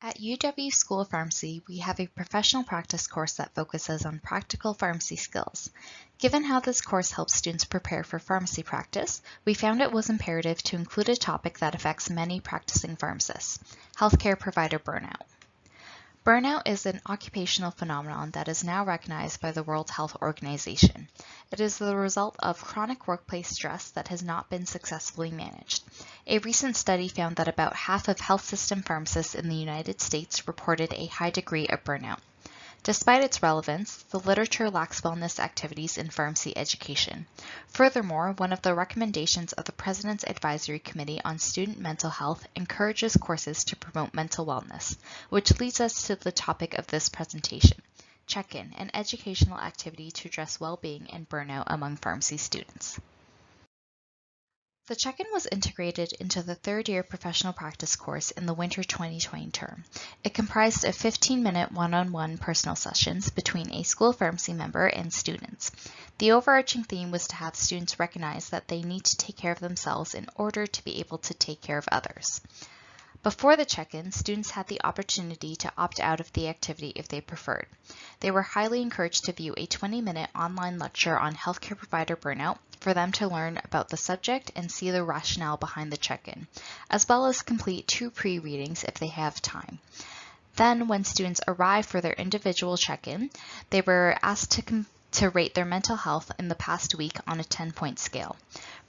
At UW School of Pharmacy, we have a professional practice course that focuses on practical pharmacy skills. Given how this course helps students prepare for pharmacy practice, we found it was imperative to include a topic that affects many practicing pharmacists: healthcare provider burnout. Burnout is an occupational phenomenon that is now recognized by the World Health Organization. It is the result of chronic workplace stress that has not been successfully managed. A recent study found that about half of health system pharmacists in the United States reported a high degree of burnout. Despite its relevance, the literature lacks wellness activities in pharmacy education. Furthermore, one of the recommendations of the President's Advisory Committee on Student Mental Health encourages courses to promote mental wellness, which leads us to the topic of this presentation: Check-in, an educational activity to address well-being and burnout among pharmacy students. The check-in was integrated into the third-year professional practice course in the winter 2020 term. It comprised of 15-minute one-on-one personal sessions between a school pharmacy member and students. The overarching theme was to have students recognize that they need to take care of themselves in order to be able to take care of others. Before the check-in, students had the opportunity to opt out of the activity if they preferred. They were highly encouraged to view a 20-minute online lecture on healthcare provider burnout for them to learn about the subject and see the rationale behind the check-in, as well as complete 2 pre-readings if they have time. Then, when students arrived for their individual check-in, they were asked to rate their mental health in the past week on a 10-point scale.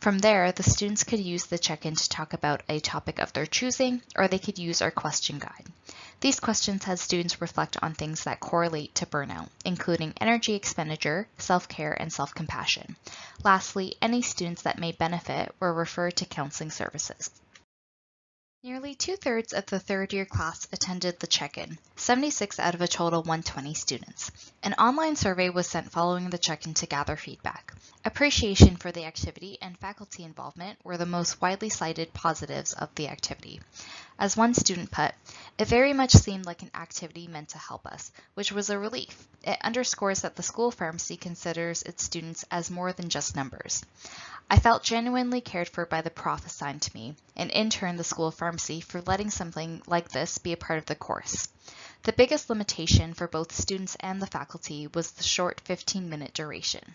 From there, the students could use the check-in to talk about a topic of their choosing, or they could use our question guide. These questions had students reflect on things that correlate to burnout, including energy expenditure, self-care, and self-compassion. Lastly, any students that may benefit were referred to counseling services. Nearly 2/3 of the third-year class attended the check-in, 76 out of a total 120 students. An online survey was sent following the check-in to gather feedback. Appreciation for the activity and faculty involvement were the most widely cited positives of the activity. As one student put, "It very much seemed like an activity meant to help us, which was a relief. It underscores that the School of Pharmacy considers its students as more than just numbers. I felt genuinely cared for by the prof assigned to me, and in turn the School of Pharmacy for letting something like this be a part of the course." The biggest limitation for both students and the faculty was the short 15-minute duration.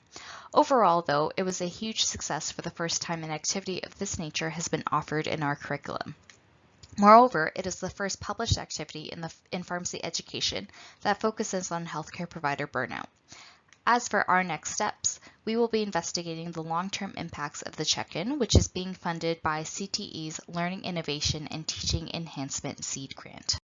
Overall, though, it was a huge success for the first time an activity of this nature has been offered in our curriculum. Moreover, it is the first published activity in pharmacy education that focuses on healthcare provider burnout. As for our next steps, we will be investigating the long-term impacts of the check-in, which is being funded by CTE's Learning Innovation and Teaching Enhancement Seed Grant.